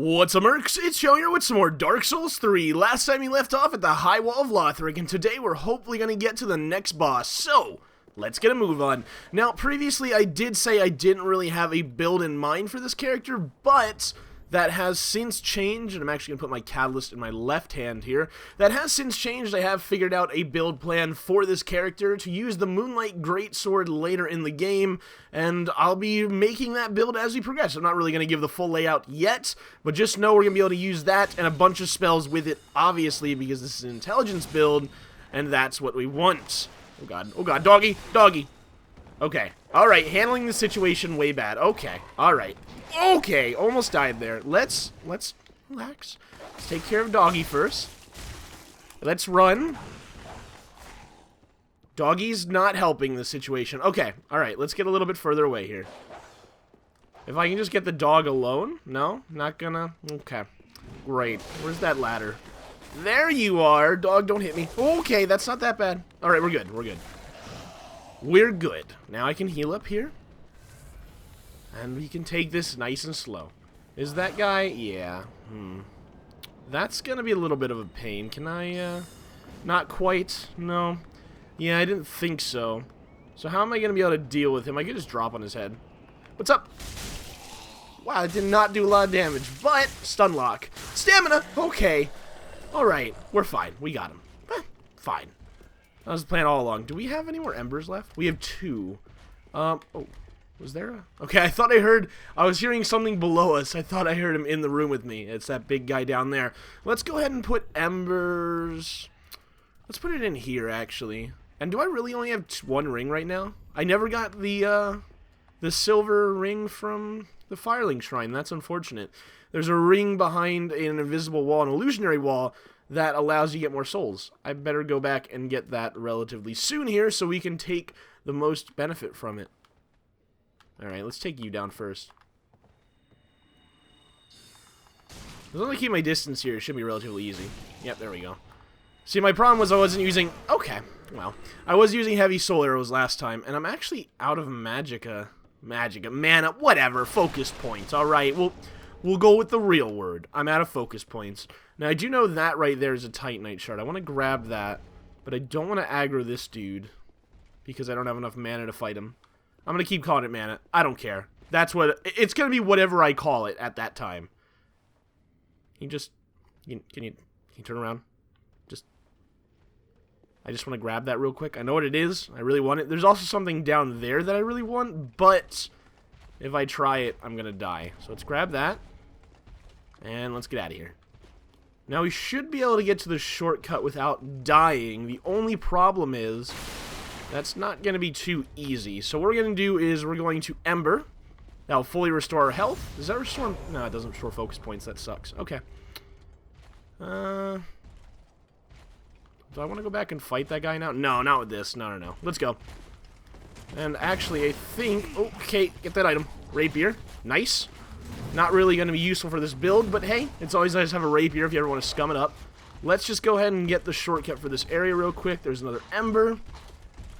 What's up, Mercs? It's Joe here with some more Dark Souls 3. Last time we left off at the High Wall of Lothric, and today we're hopefully going to get to the next boss. So, let's get a move on. Now, previously I did say I didn't really have a build in mind for this character, but that has since changed, and I'm actually going to put my catalyst in my left hand here. That has since changed. I have figured out a build plan for this character to use the Moonlight Greatsword later in the game, and I'll be making that build as we progress. I'm not really going to give the full layout yet, but just know we're going to be able to use that and a bunch of spells with it, obviously, because this is an intelligence build, and that's what we want. Oh god, doggy, doggy. Okay, alright, handling the situation way bad. Okay, alright. Okay, almost died there. Let's relax. Let's take care of doggy first. Let's run. Doggy's not helping the situation. Okay, alright, let's get a little bit further away here. If I can just get the dog alone? No? Not gonna? Okay. Great. Where's that ladder? There you are! Dog, don't hit me. Okay, that's not that bad. Alright, we're good. We're good. We're good. Now I can heal up here. And we can take this nice and slow. Is that guy? Yeah. That's gonna be a little bit of a pain. Can I, not quite? No. Yeah, I didn't think so. So how am I gonna be able to deal with him? I could just drop on his head. What's up? Wow, it did not do a lot of damage, but stun lock. Stamina! Okay. Alright, we're fine. We got him. Fine. That was the plan all along. Do we have any more embers left? We have 2. Oh. Was there a... Okay, I thought I was hearing something below us. I thought I heard him in the room with me. It's that big guy down there. Let's go ahead and put embers... Let's put it in here, actually. And do I really only have 1 ring right now? I never got the silver ring from the Firelink Shrine. That's unfortunate. There's a ring behind an invisible wall, an illusionary wall, that allows you to get more souls. I better go back and get that relatively soon here so we can take the most benefit from it. Alright, let's take you down first. As long as I keep my distance here, it should be relatively easy. Yep, there we go. See, my problem was I wasn't using... Okay, well, I was using heavy soul arrows last time, and I'm actually out of mana, whatever, focus points. Alright, we'll go with the real word. I'm out of focus points. Now, I do know that right there is a Titanite shard. I want to grab that, but I don't want to aggro this dude, because I don't have enough mana to fight him. I'm going to keep calling it mana. I don't care. That's what... It's going to be whatever I call it at that time. Can you turn around? I just want to grab that real quick. I know what it is. I really want it. There's also something down there that I really want, but if I try it, I'm going to die. So let's grab that. And let's get out of here. Now we should be able to get to the shortcut without dying. The only problem is... that's not going to be too easy. So what we're going to do is we're going to Ember. That'll fully restore our health. Does that restore... No, it doesn't restore focus points. That sucks. Okay. Do I want to go back and fight that guy now? No, not with this. No. Let's go. And actually, I think... Okay, get that item. Rapier. Nice. Not really going to be useful for this build, but hey, it's always nice to have a rapier if you ever want to scum it up. Let's just go ahead and get the shortcut for this area real quick. There's another Ember.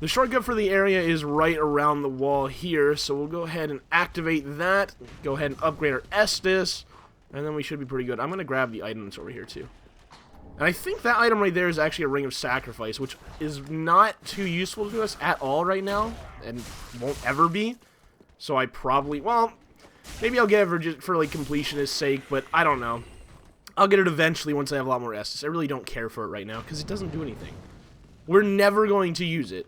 The shortcut for the area is right around the wall here, so we'll go ahead and activate that. Go ahead and upgrade our Estus, and then we should be pretty good. I'm going to grab the item that's over here, too. And I think that item right there is actually a Ring of Sacrifice, which is not too useful to us at all right now, and won't ever be. So I probably... Well, maybe I'll get it just for like, completionist sake, but I don't know. I'll get it eventually once I have a lot more Estus. I really don't care for it right now, because it doesn't do anything. We're never going to use it.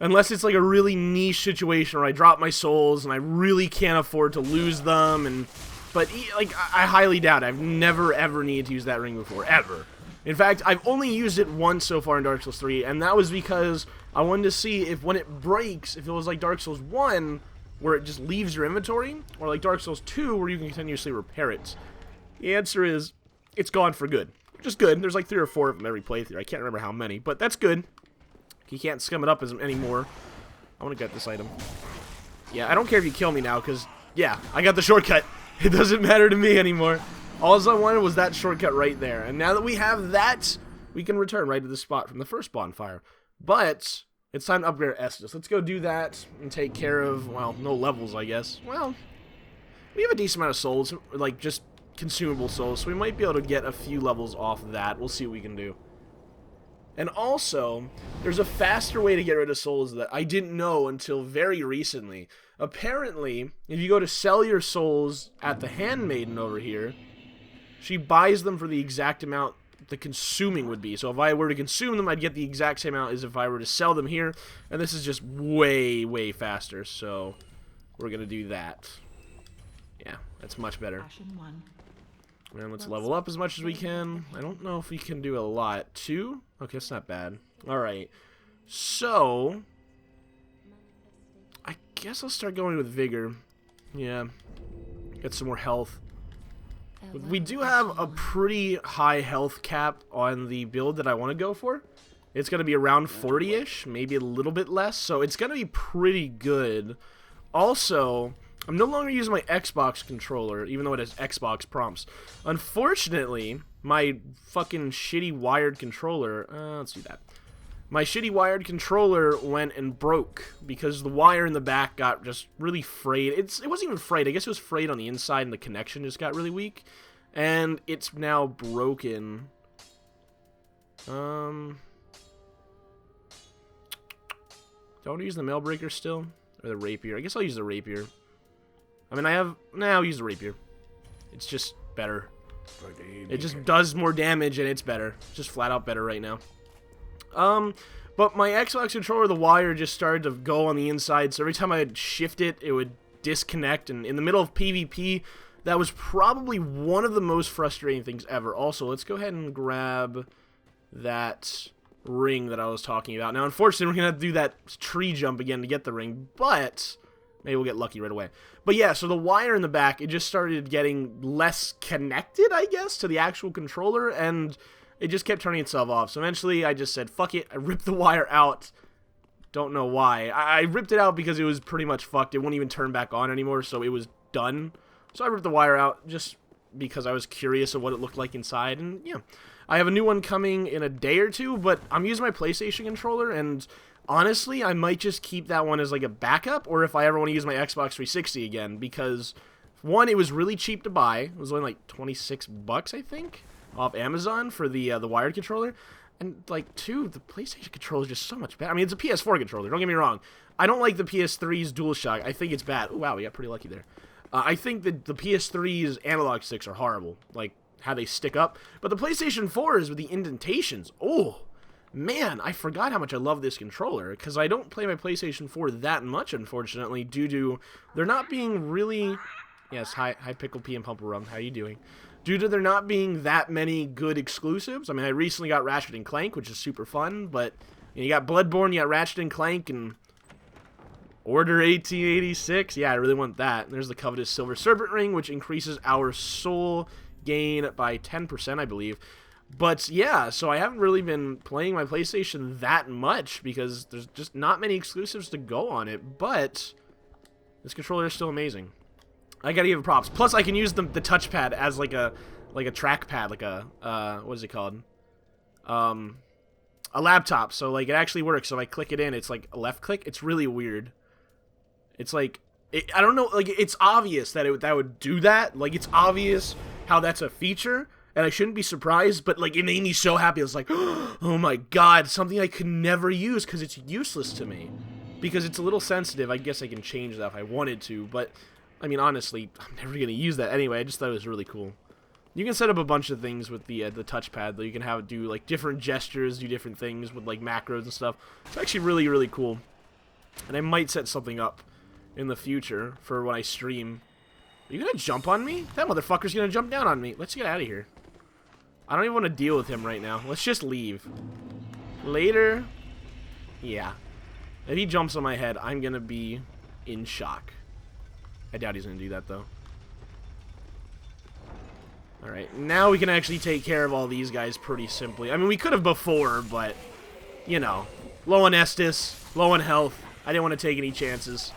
Unless it's like a really niche situation where I drop my souls and I really can't afford to lose them. But like I highly doubt it. I've never ever needed to use that ring before. Ever. In fact, I've only used it once so far in Dark Souls 3. And that was because I wanted to see if when it breaks, if it was like Dark Souls 1 where it just leaves your inventory. Or like Dark Souls 2 where you can continuously repair it. The answer is it's gone for good. Which is good. There's like 3 or 4 of them every playthrough. I can't remember how many. But that's good. You can't scum it up anymore. I want to get this item. Yeah, I don't care if you kill me now, because, yeah, I got the shortcut. It doesn't matter to me anymore. All I wanted was that shortcut right there. And now that we have that, we can return right to the spot from the first bonfire. But it's time to upgrade our Estus. Let's go do that and take care of, well, no levels, I guess. Well, We have a decent amount of souls, like, just consumable souls, so we might be able to get a few levels off of that. We'll see what we can do. And also, there's a faster way to get rid of souls that I didn't know until very recently. Apparently, if you go to sell your souls at the handmaiden over here, she buys them for the exact amount the consuming would be. So if I were to consume them, I'd get the exact same amount as if I were to sell them here. And this is just way, way faster. So we're going to do that. Yeah, that's much better. And let's level up as much as we can. I don't know if we can do a lot. 2? Okay, that's not bad. Alright. So, I guess I'll start going with Vigor. Yeah. Get some more health. We do have a pretty high health cap on the build that I want to go for. It's going to be around 40-ish, maybe a little bit less. So it's going to be pretty good. Also, I'm no longer using my Xbox controller, even though it has Xbox prompts. Unfortunately, my fucking shitty wired controller... let's do that. My shitty wired controller went and broke because the wire in the back got just really frayed. It wasn't even frayed. I guess it was frayed on the inside and the connection just got really weak. And it's now broken. Do I want to use the mail breaker still? Or the rapier? I guess I'll use the rapier. I mean, I'll use the rapier. It's just better. It just does more damage and it's better. It's just flat out better right now. But my Xbox controller, the wire just started to go on the inside, so every time I'd shift it, it would disconnect, and in the middle of PvP, that was probably one of the most frustrating things ever. Also, let's go ahead and grab that ring that I was talking about. Now, unfortunately, we're going to have to do that tree jump again to get the ring, but maybe we'll get lucky right away. But yeah, so the wire in the back, it just started getting less connected, I guess, to the actual controller, and it just kept turning itself off. So eventually, I just said, fuck it. I ripped the wire out. Don't know why. I ripped it out because it was pretty much fucked. It wouldn't even turn back on anymore, so it was done. So I ripped the wire out just because I was curious of what it looked like inside. And yeah, I have a new one coming in a day or two, but I'm using my PlayStation controller, and honestly, I might just keep that one as like a backup, or if I ever want to use my Xbox 360 again, because one, it was really cheap to buy. It was only like 26 bucks, I think, off Amazon for the wired controller. And like, two, the PlayStation controller is just so much better. I mean, it's a PS4 controller, don't get me wrong. I don't like the PS3's DualShock. I think it's bad. Ooh, wow, we got pretty lucky there. I think that the PS3's analog sticks are horrible, like how they stick up. But the PlayStation 4's with the indentations, oh man, I forgot how much I love this controller, because I don't play my PlayStation 4 that much, unfortunately, due to there not being really... Yes, hi Pickle Pea and Pumple Rum, how you doing? Due to there not being that many good exclusives. I mean, I recently got Ratchet & Clank, which is super fun, but you got Bloodborne, you got Ratchet & Clank, and Order 1886. Yeah, I really want that. And there's the covetous Silver Serpent Ring, which increases our soul gain by 10%, I believe. But yeah, so I haven't really been playing my PlayStation that much because there's just not many exclusives to go on it. But this controller is still amazing. I gotta give it props. Plus, I can use the touchpad as like a trackpad, like a what is it called? A laptop. So like it actually works. So if I click it in, it's like a left click. It's really weird. It's like I don't know. Like it's obvious that that would do that. Like it's obvious how that's a feature, and I shouldn't be surprised. But like it made me so happy. I was like, oh my god, something I could never use because it's useless to me. Because it's a little sensitive. I guess I can change that if I wanted to, but. I mean, honestly, I'm never going to use that anyway. I just thought it was really cool. You can set up a bunch of things with the touchpad, though. You can have it do, like, different gestures, do different things with, like, macros and stuff. It's actually really, really cool. And I might set something up in the future for when I stream. Are you going to jump on me? That motherfucker's going to jump down on me. Let's get out of here. I don't even want to deal with him right now. Let's just leave. Later. Yeah. If he jumps on my head, I'm going to be in shock. I doubt he's going to do that, though. Alright, now we can actually take care of all these guys pretty simply. I mean, we could have before, but, you know, low on Estus, low on health. I didn't want to take any chances.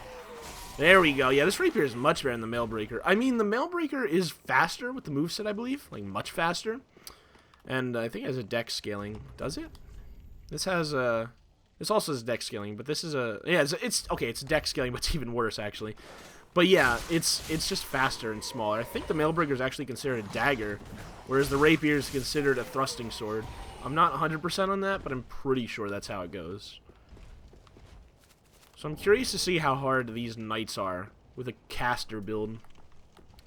There we go. Yeah, this rapier is much better than the Mailbreaker. I mean, the Mailbreaker is faster with the moveset, I believe. Like, much faster. And I think it has a dex scaling. Does it? This has a... This also has dex scaling, but this is a... Yeah, it's okay, it's dex scaling, but it's even worse, actually. But yeah, it's just faster and smaller. I think the Mailbreaker is actually considered a dagger, whereas the Rapier is considered a thrusting sword. I'm not 100% on that, but I'm pretty sure that's how it goes. So I'm curious to see how hard these knights are with a caster build.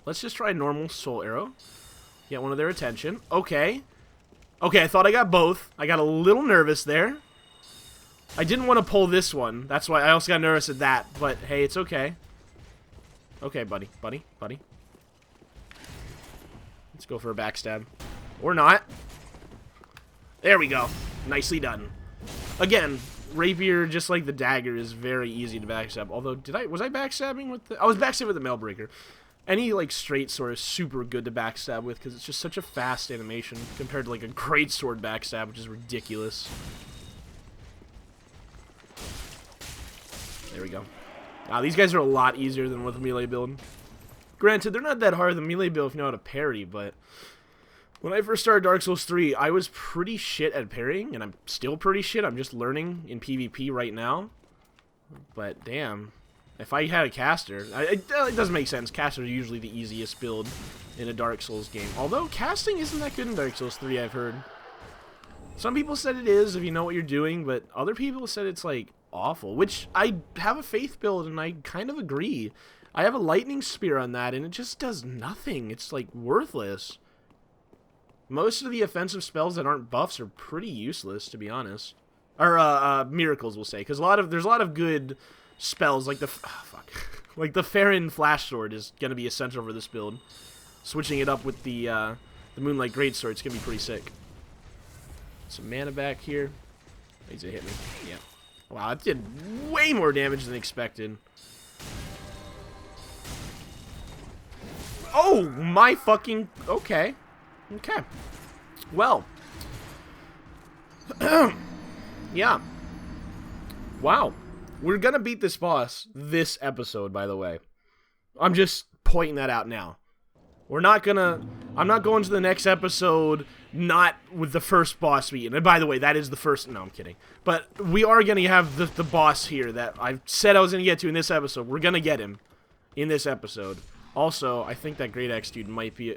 Let's just try normal soul arrow. Get one of their attention. Okay. Okay, I thought I got both. I got a little nervous there. I didn't want to pull this one. That's why I also got nervous at that. But hey, it's okay. Okay, buddy. Buddy. Buddy. Let's go for a backstab. Or not. There we go. Nicely done. Again, Rapier, just like the dagger, is very easy to backstab. Although, was I backstabbing with the... I was backstabbing with the Mailbreaker. Any, like, straight sword is super good to backstab with, because it's just such a fast animation, compared to, like, a great sword backstab, which is ridiculous. There we go. Wow, these guys are a lot easier than with a melee build. Granted, they're not that hard, the melee build, if you know how to parry, but... When I first started Dark Souls 3, I was pretty shit at parrying, and I'm still pretty shit. I'm just learning in PvP right now. But, damn. If I had a caster... it doesn't make sense. Casters are usually the easiest build in a Dark Souls game. Although, casting isn't that good in Dark Souls 3, I've heard. Some people said it is, if you know what you're doing, but other people said it's, like, awful. Which, I have a faith build, and I kind of agree. I have a lightning spear on that, and it just does nothing. It's, like, worthless. Most of the offensive spells that aren't buffs are pretty useless, to be honest. Or, miracles, we'll say. Because there's a lot of good spells, like the... like the Farron Flash Sword is going to be essential for this build. Switching it up with the Moonlight Greatsword is going to be pretty sick. Some mana back here. Needs to hit me. Yeah. Wow, it did way more damage than expected. Oh, my fucking... Okay. Okay. Well. Yeah. Wow. We're gonna beat this boss this episode, by the way. I'm just pointing that out now. We're not gonna... I'm not going to the next episode not with the first boss beaten. And by the way, that is the first... No, I'm kidding. But we are gonna have the boss here that I said I was gonna get to in this episode. We're gonna get him in this episode. Also, I think that Great Axe dude might be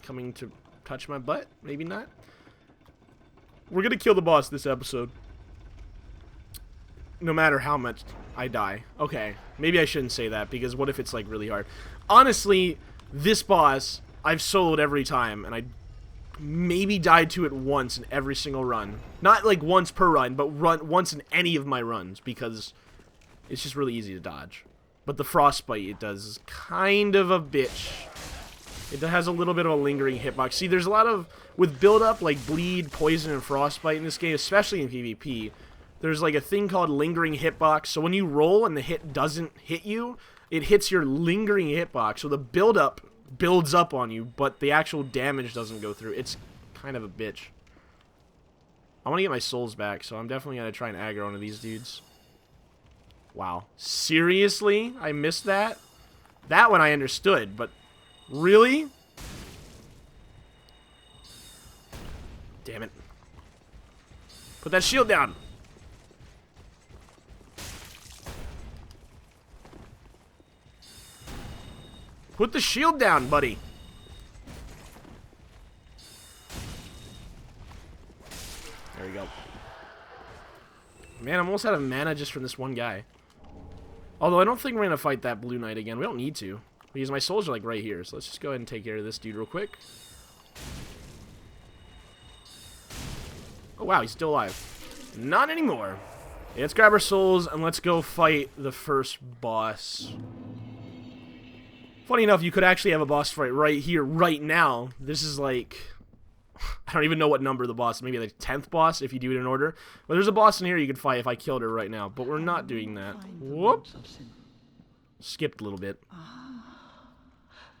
coming to... touch my butt? Maybe not. We're gonna kill the boss this episode. No matter how much I die. Okay, maybe I shouldn't say that, because what if it's, like, really hard? Honestly, this boss, I've soloed every time, and I maybe died to it once in every single run. Not, like, once per run, but once in any of my runs, because it's just really easy to dodge. But the frostbite it does is kind of a bitch. It has a little bit of a lingering hitbox. See, there's a lot of... With build-up, like bleed, poison, and frostbite in this game, especially in PvP, there's like a thing called lingering hitbox. So when you roll and the hit doesn't hit you, it hits your lingering hitbox. So the build-up builds up on you, but the actual damage doesn't go through. It's kind of a bitch. I want to get my souls back, so I'm definitely going to try and aggro one of these dudes. Wow. Seriously? I missed that? That one I understood, but... Really? Damn it. Put that shield down. Put the shield down, buddy. There we go. Man, I'm almost out of mana just from this one guy. Although I don't think we're going to fight that blue knight again. We don't need to. Because my souls are like right here. So let's just go ahead and take care of this dude real quick. Oh wow, he's still alive. Not anymore. Yeah, let's grab our souls and let's go fight the first boss. Funny enough, you could actually have a boss fight right here, right now. This is like... I don't even know what number the boss is. Maybe like 10th boss if you do it in order. But there's a boss in here you could fight if I killed her right now. But we're not doing that. Whoop. Skipped a little bit.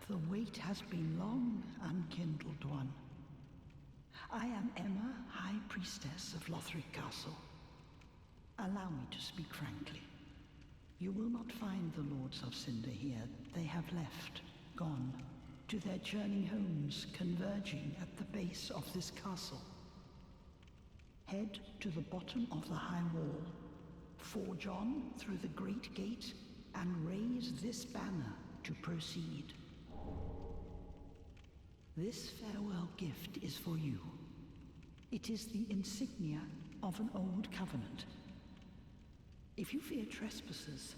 The wait has been long, unkindled one. I am Emma, High Priestess of Lothric Castle. Allow me to speak frankly. You will not find the Lords of Cinder here. They have left, gone, to their journey homes, converging at the base of this castle. Head to the bottom of the high wall, forge on through the great gate, and raise this banner to proceed. This farewell gift is for you. It is the insignia of an old covenant. If you fear trespassers,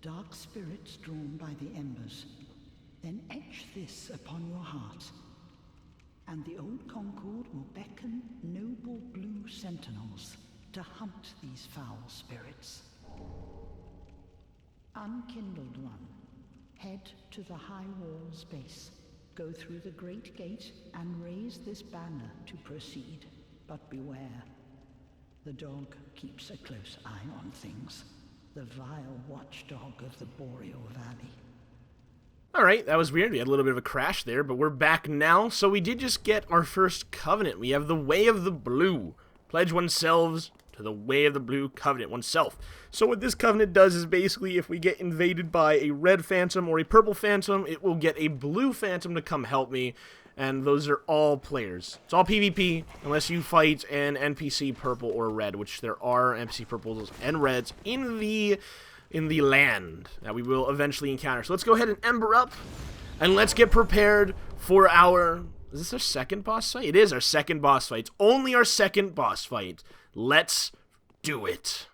dark spirits drawn by the embers, then etch this upon your heart, and the old Concord will beckon noble blue sentinels to hunt these foul spirits. Unkindled one, head to the high wall's base, go through the great gate, and raise this banner to proceed. But beware, the dog keeps a close eye on things, the vile watchdog of the Boreal Valley. Alright, that was weird. We had a little bit of a crash there, but we're back now. So we did just get our first covenant. We have the Way of the Blue. Pledge oneself to the Way of the Blue covenant oneself. So what this covenant does is basically if we get invaded by a red phantom or a purple phantom, it will get a blue phantom to come help me. And those are all players. It's all PvP, unless you fight an NPC purple or red, which there are NPC purples and reds in the land that we will eventually encounter. So let's go ahead and ember up, and let's get prepared for our... Is this our second boss fight? It is our second boss fight. It's only our second boss fight. Let's do it.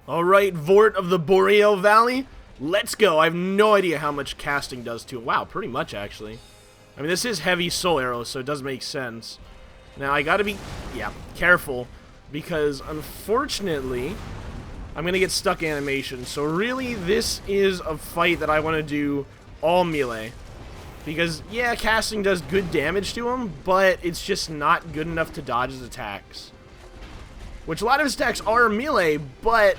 Alright, Vordt of the Boreal Valley, let's go. I have no idea how much casting does to it. Wow, pretty much, actually. I mean, this is heavy soul arrows, so it does make sense. Now, I gotta be, careful, because, unfortunately, I'm gonna get stuck animation. So, really, this is a fight that I want to do all melee. Because, yeah, casting does good damage to him, but it's just not good enough to dodge his attacks. Which, a lot of his attacks are melee, but...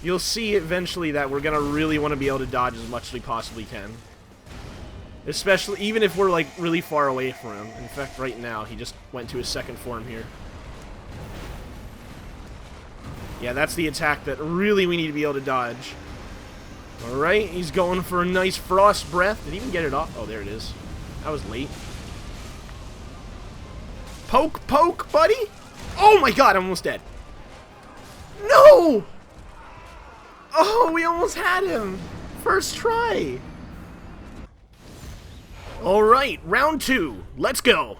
You'll see eventually that we're gonna really want to be able to dodge as much as we possibly can. Especially, even if we're, like, really far away from him. In fact, right now, he just went to his second form here. Yeah, that's the attack that really we need to be able to dodge. Alright, he's going for a nice frost breath. Did he even get it off? Oh, there it is. That was late. Poke, poke, buddy! Oh my god, I'm almost dead. No! Oh, we almost had him! First try! Alright, round 2. Let's go!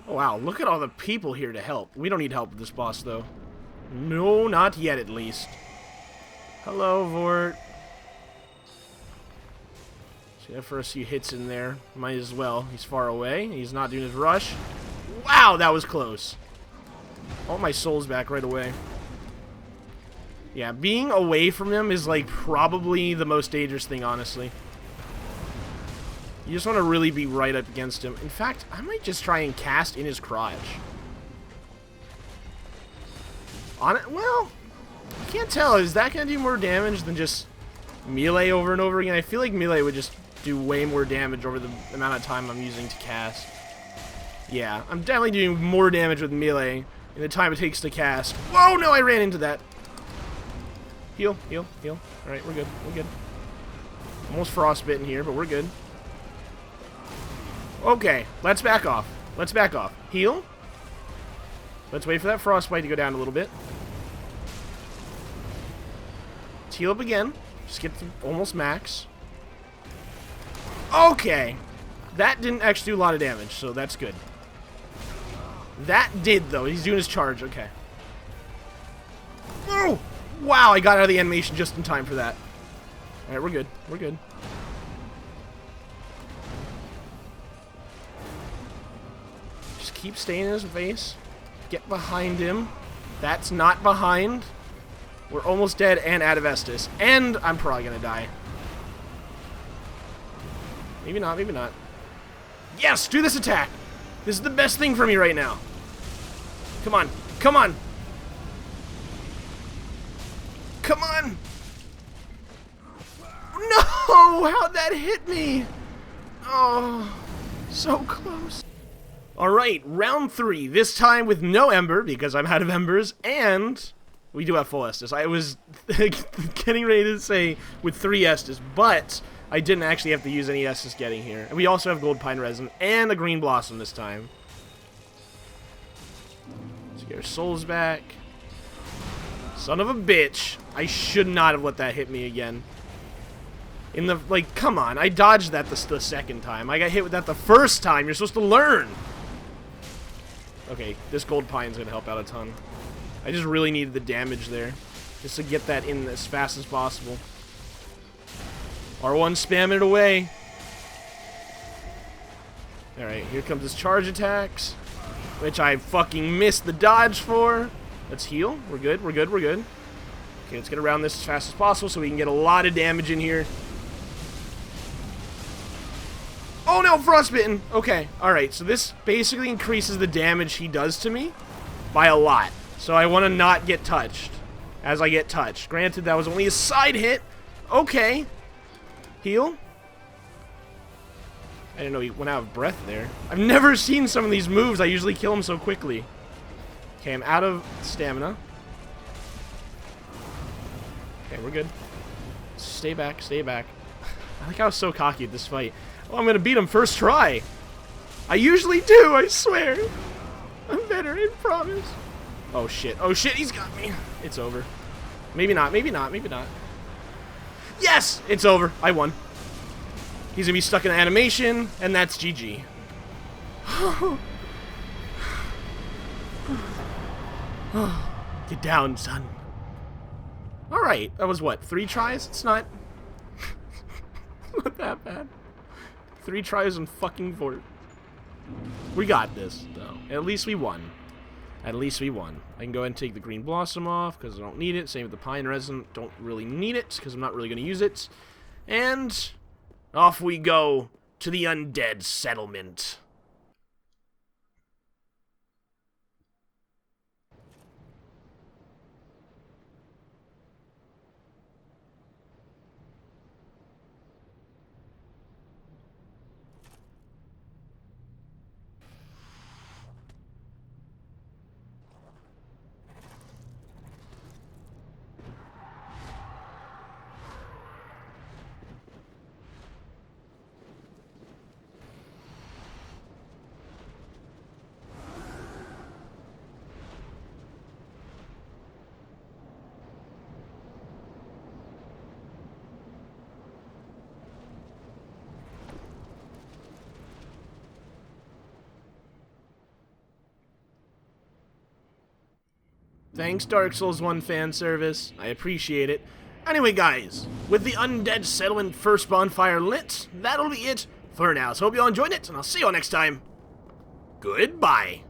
Oh, wow, look at all the people here to help. We don't need help with this boss, though. No, not yet, at least. Hello, Vordt. See that first few hits in there. Might as well. He's far away. He's not doing his rush. Wow, that was close. All my soul's back right away. Yeah, being away from him is, like, probably the most dangerous thing, honestly. You just want to really be right up against him. In fact, I might just try and cast in his crotch. On it? Well, I can't tell. Is that going to do more damage than just melee over and over again? I feel like melee would just do way more damage over the amount of time I'm using to cast. Yeah, I'm definitely doing more damage with melee in the time it takes to cast. Whoa, no, I ran into that. Heal, heal, heal. Alright, we're good, we're good. Almost frostbitten here, but we're good. Okay, let's back off. Let's back off. Heal. Let's wait for that frostbite to go down a little bit. Let's heal up again. Just get to almost max. Okay. That didn't actually do a lot of damage, so that's good. That did, though. He's doing his charge. Okay. Oh! Wow, I got out of the animation just in time for that. Alright, we're good. We're good. Just keep staying in his face. Get behind him. That's not behind. We're almost dead and out of Estus. And I'm probably gonna die. Maybe not, maybe not. Yes! Do this attack! This is the best thing for me right now. Come on. Come on! come on! No! How'd that hit me? Oh, so close. Alright, round 3. This time with no Ember, because I'm out of Embers, and we do have full Estus. I was getting ready to say with 3 Estus, but I didn't actually have to use any Estus getting here. And we also have Gold Pine Resin and a Green Blossom this time. Let's get our souls back. Son of a bitch. I should not have let that hit me again. In the, like, come on. I dodged that the second time. I got hit with that the first time. You're supposed to learn. Okay, this Gold Pine's gonna help out a ton. I just really needed the damage there. Just to get that in as fast as possible. R1 spamming it away. Alright, here comes his charge attacks. Which I fucking missed the dodge for. Let's heal. We're good, we're good, we're good. Okay, let's get around this as fast as possible so we can get a lot of damage in here. Oh no, Frostbitten! Okay, alright, so this basically increases the damage he does to me by a lot. So I want to not get touched as I get touched. Granted, that was only a side hit. Okay. Heal. I didn't know he went out of breath there. I've never seen some of these moves. I usually kill him so quickly. Okay, I'm out of stamina. Okay, we're good. Stay back, stay back. I think I was so cocky at this fight. Oh, I'm gonna beat him first try. I usually do, I swear. I'm better, I promise. Oh shit, he's got me. It's over. Maybe not, maybe not, maybe not. Yes! It's over. I won. He's gonna be stuck in animation, and that's GG. Get down, son. Alright, that was what, 3 tries? It's not... not that bad. 3 tries on fucking Vordt. We got this, though. At least we won. At least we won. I can go ahead and take the Green Blossom off, because I don't need it. Same with the Pine Resin. Don't really need it, because I'm not really going to use it. And off we go to the Undead Settlement. Thanks, Dark Souls 1 fan service. I appreciate it. Anyway, guys, with the Undead Settlement first bonfire lit, that'll be it for now. So hope you all enjoyed it, and I'll see you all next time. Goodbye.